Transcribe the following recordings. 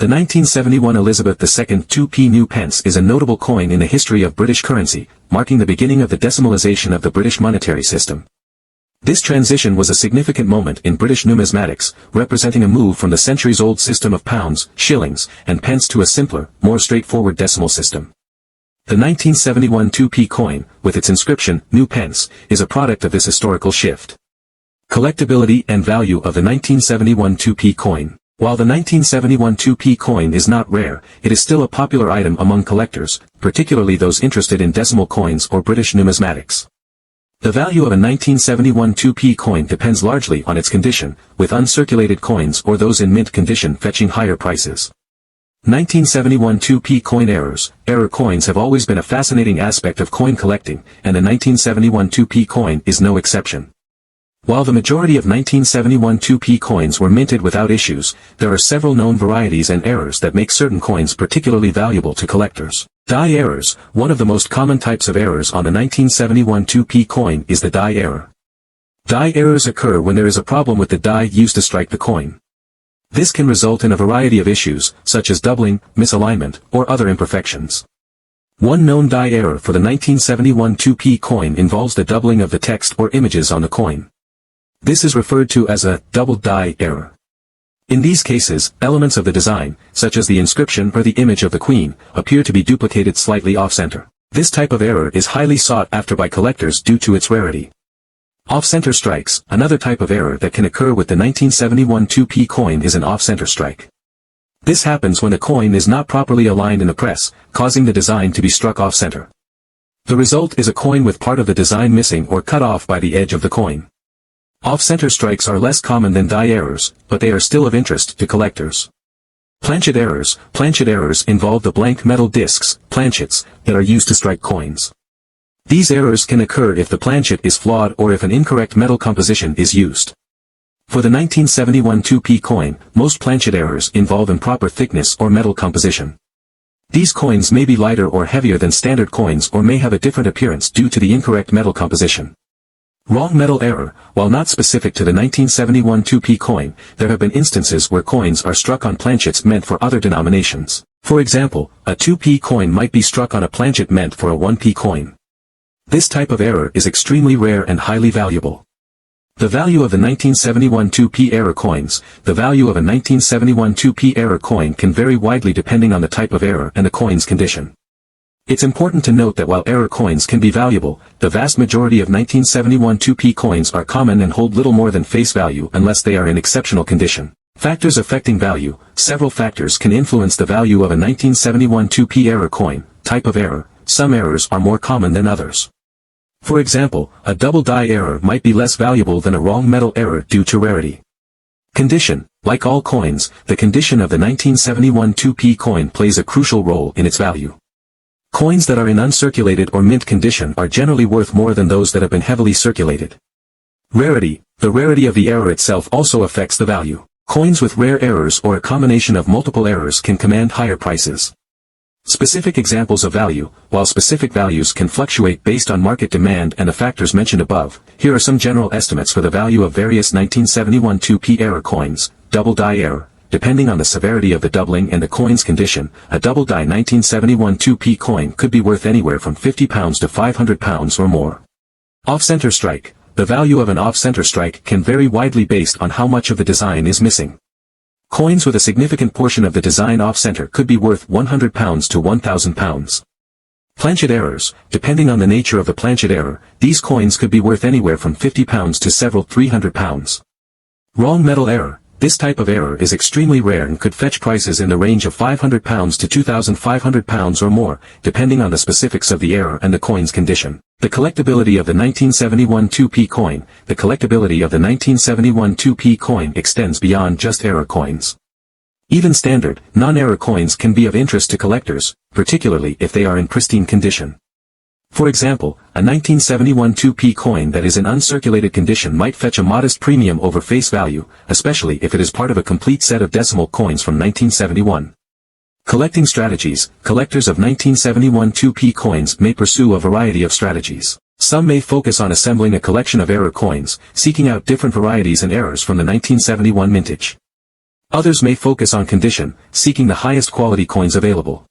The 1971 Elizabeth II 2p new pence is a notable coin in the history of British currency, marking the beginning of the decimalisation of the British monetary system. This transition was a significant moment in British numismatics, representing a move from the centuries-old system of pounds, shillings, and pence to a simpler, more straightforward decimal system. The 1971 2p coin, with its inscription, New Pence, is a product of this historical shift. Collectability and value of the 1971 2p coin. While the 1971 2p coin is not rare, it is still a popular item among collectors, particularly those interested in decimal coins or British numismatics. The value of a 1971 2p coin depends largely on its condition, with uncirculated coins or those in mint condition fetching higher prices. 1971 2p coin errors. Error coins have always been a fascinating aspect of coin collecting, and the 1971 2p coin is no exception. While the majority of 1971 2p coins were minted without issues, there are several known varieties and errors that make certain coins particularly valuable to collectors. Die errors. One of the most common types of errors on the 1971 2p coin is the die error. Die errors occur when there is a problem with the die used to strike the coin. This can result in a variety of issues, such as doubling, misalignment, or other imperfections. One known die error for the 1971 2p coin involves the doubling of the text or images on the coin. This is referred to as a double die error. In these cases, elements of the design, such as the inscription or the image of the queen, appear to be duplicated slightly off-center. This type of error is highly sought after by collectors due to its rarity. Off-center strikes. Another type of error that can occur with the 1971 2p coin is an off-center strike. This happens when the coin is not properly aligned in the press, causing the design to be struck off-center. The result is a coin with part of the design missing or cut off by the edge of the coin. Off-center strikes are less common than die errors, but they are still of interest to collectors. Planchet errors. Planchet errors involve the blank metal discs, planchets, that are used to strike coins. These errors can occur if the planchet is flawed or if an incorrect metal composition is used. For the 1971 2p coin, most planchet errors involve improper thickness or metal composition. These coins may be lighter or heavier than standard coins or may have a different appearance due to the incorrect metal composition. Wrong metal error. While not specific to the 1971 2p coin, there have been instances where coins are struck on planchets meant for other denominations. For example, a 2p coin might be struck on a planchet meant for a 1p coin. This type of error is extremely rare and highly valuable. The value of the 1971 2p error coins. The value of a 1971 2p error coin can vary widely depending on the type of error and the coin's condition. It's important to note that while error coins can be valuable, the vast majority of 1971 2p coins are common and hold little more than face value unless they are in exceptional condition. Factors affecting value. Several factors can influence the value of a 1971 2p error coin. Type of error. Some errors are more common than others. For example, a double die error might be less valuable than a wrong metal error due to rarity. Condition. Like all coins, the condition of the 1971 2p coin plays a crucial role in its value. Coins that are in uncirculated or mint condition are generally worth more than those that have been heavily circulated. Rarity. The rarity of the error itself also affects the value. Coins with rare errors or a combination of multiple errors can command higher prices. Specific examples of value. While specific values can fluctuate based on market demand and the factors mentioned above, here are some general estimates for the value of various 1971 2p error coins. Double die error. Depending on the severity of the doubling and the coin's condition, a double die 1971 2p coin could be worth anywhere from £50 to £500 or more. Off-center strike. The value of an off-center strike can vary widely based on how much of the design is missing. Coins with a significant portion of the design off-center could be worth £100 to £1,000. Planchet errors. Depending on the nature of the planchet error, these coins could be worth anywhere from £50 to several £300. Wrong metal error. This type of error is extremely rare and could fetch prices in the range of £500 to £2,500 or more, depending on the specifics of the error and the coin's condition. The collectability of the 1971 2p coin. The collectability of the 1971 2p coin extends beyond just error coins. Even standard, non-error coins can be of interest to collectors, particularly if they are in pristine condition. For example, a 1971 2p coin that is in uncirculated condition might fetch a modest premium over face value, especially if it is part of a complete set of decimal coins from 1971. Collecting strategies. Collectors of 1971 2p coins may pursue a variety of strategies. Some may focus on assembling a collection of error coins, seeking out different varieties and errors from the 1971 mintage. Others may focus on condition, seeking the highest quality coins available.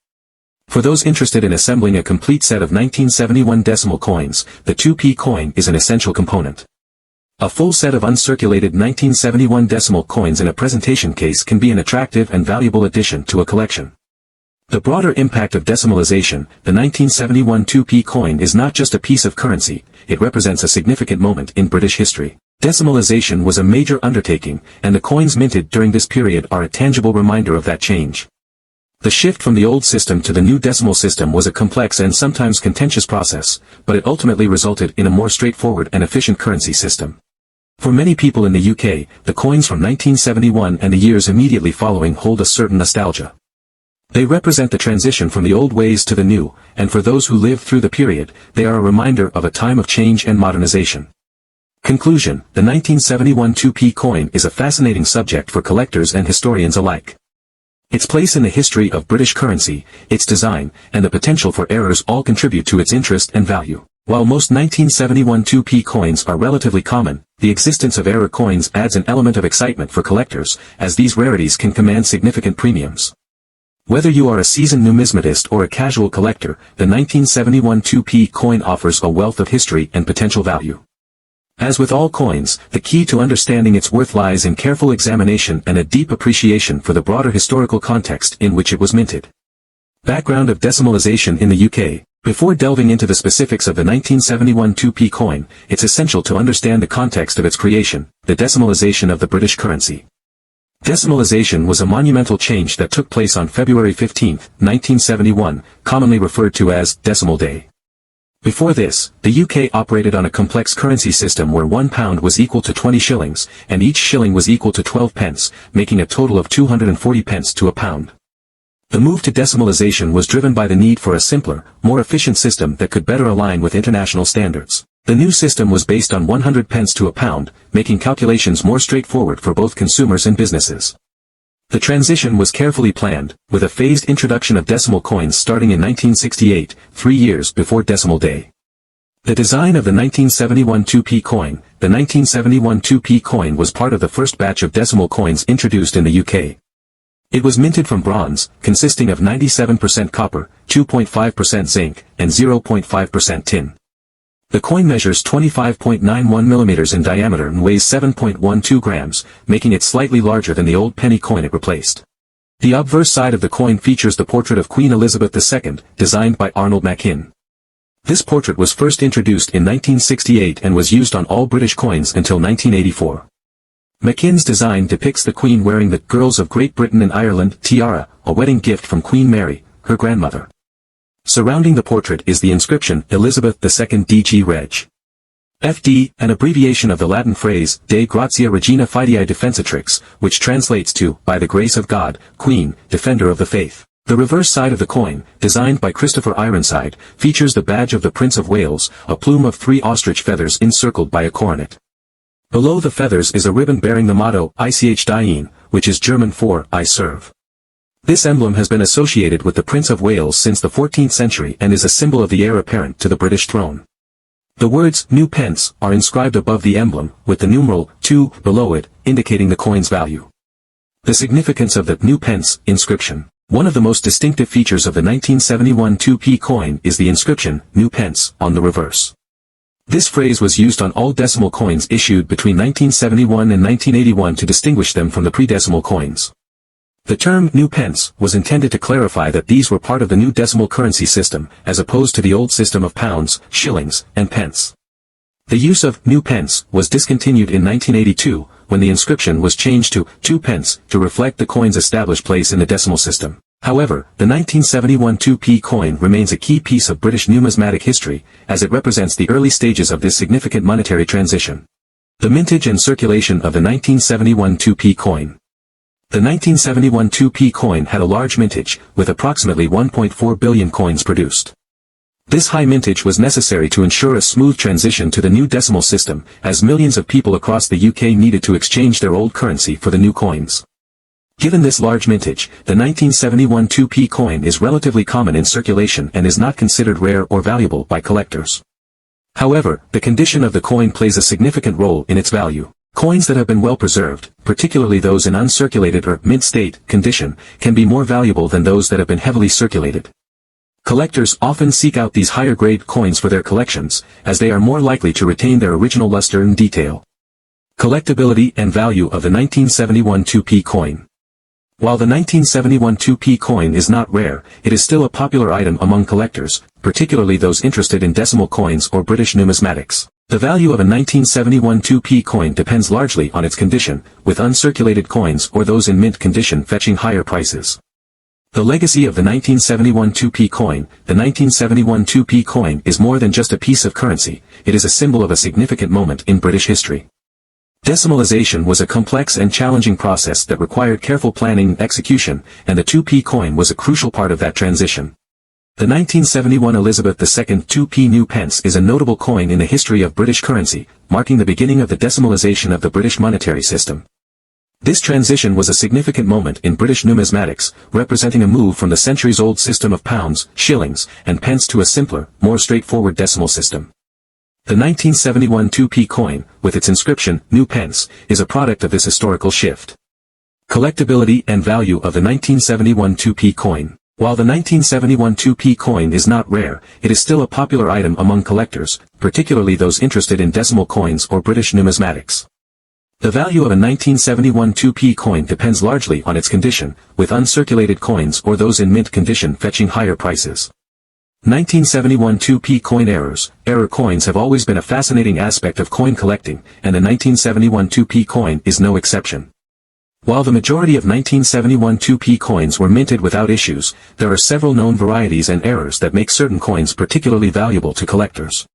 For those interested in assembling a complete set of 1971 decimal coins, the 2p coin is an essential component. A full set of uncirculated 1971 decimal coins in a presentation case can be an attractive and valuable addition to a collection. The broader impact of decimalization, the 1971 2p coin is not just a piece of currency, it represents a significant moment in British history. Decimalization was a major undertaking, and the coins minted during this period are a tangible reminder of that change. The shift from the old system to the new decimal system was a complex and sometimes contentious process, but it ultimately resulted in a more straightforward and efficient currency system. For many people in the UK, the coins from 1971 and the years immediately following hold a certain nostalgia. They represent the transition from the old ways to the new, and for those who lived through the period, they are a reminder of a time of change and modernization. Conclusion: the 1971 2p coin is a fascinating subject for collectors and historians alike. Its place in the history of British currency, its design, and the potential for errors all contribute to its interest and value. While most 1971 2p coins are relatively common, the existence of error coins adds an element of excitement for collectors, as these rarities can command significant premiums. Whether you are a seasoned numismatist or a casual collector, the 1971 2p coin offers a wealth of history and potential value. As with all coins, the key to understanding its worth lies in careful examination and a deep appreciation for the broader historical context in which it was minted. Background of decimalization in the UK. Before delving into the specifics of the 1971 2p coin, it's essential to understand the context of its creation, the decimalization of the British currency. Decimalization was a monumental change that took place on February 15, 1971, commonly referred to as Decimal Day. Before this, the UK operated on a complex currency system where £1 was equal to 20 shillings, and each shilling was equal to 12 pence, making a total of 240 pence to a pound. The move to decimalization was driven by the need for a simpler, more efficient system that could better align with international standards. The new system was based on 100 pence to a pound, making calculations more straightforward for both consumers and businesses. The transition was carefully planned, with a phased introduction of decimal coins starting in 1968, 3 years before Decimal Day. The design of the 1971 2p coin. The 1971 2p coin was part of the first batch of decimal coins introduced in the UK. It was minted from bronze, consisting of 97% copper, 2.5% zinc, and 0.5% tin. The coin measures 25.91 mm in diameter and weighs 7.12 grams, making it slightly larger than the old penny coin it replaced. The obverse side of the coin features the portrait of Queen Elizabeth II, designed by Arnold Machin. This portrait was first introduced in 1968 and was used on all British coins until 1984. Machin's design depicts the Queen wearing the Girls of Great Britain and Ireland tiara, a wedding gift from Queen Mary, her grandmother. Surrounding the portrait is the inscription Elizabeth II DG Reg. FD, an abbreviation of the Latin phrase De Gratia Regina Fidei Defensatrix, which translates to, by the grace of God, Queen, Defender of the Faith. The reverse side of the coin, designed by Christopher Ironside, features the badge of the Prince of Wales, a plume of 3 ostrich feathers encircled by a coronet. Below the feathers is a ribbon bearing the motto Ich diene, which is German for I serve. This emblem has been associated with the Prince of Wales since the 14th century and is a symbol of the heir apparent to the British throne. The words new pence are inscribed above the emblem, with the numeral 2 below it, indicating the coin's value. The significance of the new pence inscription. One of the most distinctive features of the 1971 2p coin is the inscription new pence on the reverse. This phrase was used on all decimal coins issued between 1971 and 1981 to distinguish them from the pre-decimal coins. The term new pence was intended to clarify that these were part of the new decimal currency system, as opposed to the old system of pounds, shillings, and pence. The use of new pence was discontinued in 1982, when the inscription was changed to 2 pence to reflect the coin's established place in the decimal system. However, the 1971 2p coin remains a key piece of British numismatic history, as it represents the early stages of this significant monetary transition. The mintage and circulation of the 1971 2p coin. The 1971 2p coin had a large mintage, with approximately 1.4 billion coins produced. This high mintage was necessary to ensure a smooth transition to the new decimal system, as millions of people across the UK needed to exchange their old currency for the new coins. Given this large mintage, the 1971 2p coin is relatively common in circulation and is not considered rare or valuable by collectors. However, the condition of the coin plays a significant role in its value. Coins that have been well preserved, particularly those in uncirculated or mint-state condition, can be more valuable than those that have been heavily circulated. Collectors often seek out these higher-grade coins for their collections, as they are more likely to retain their original luster and detail. Collectability and value of the 1971 2p coin. While the 1971 2p coin is not rare, it is still a popular item among collectors, particularly those interested in decimal coins or British numismatics. The value of a 1971 2p coin depends largely on its condition, with uncirculated coins or those in mint condition fetching higher prices. The legacy of the 1971 2p coin. The 1971 2p coin is more than just a piece of currency, it is a symbol of a significant moment in British history. Decimalization was a complex and challenging process that required careful planning and execution, and the 2p coin was a crucial part of that transition. The 1971 Elizabeth II 2p new pence is a notable coin in the history of British currency, marking the beginning of the decimalization of the British monetary system. This transition was a significant moment in British numismatics, representing a move from the centuries-old system of pounds, shillings, and pence to a simpler, more straightforward decimal system. The 1971 2p coin, with its inscription, New Pence, is a product of this historical shift. Collectability and value of the 1971 2p coin. While the 1971 2p coin is not rare, it is still a popular item among collectors, particularly those interested in decimal coins or British numismatics. The value of a 1971 2p coin depends largely on its condition, with uncirculated coins or those in mint condition fetching higher prices. 1971 2p coin errors. Error coins have always been a fascinating aspect of coin collecting, and the 1971 2p coin is no exception. While the majority of 1971 2p coins were minted without issues, there are several known varieties and errors that make certain coins particularly valuable to collectors.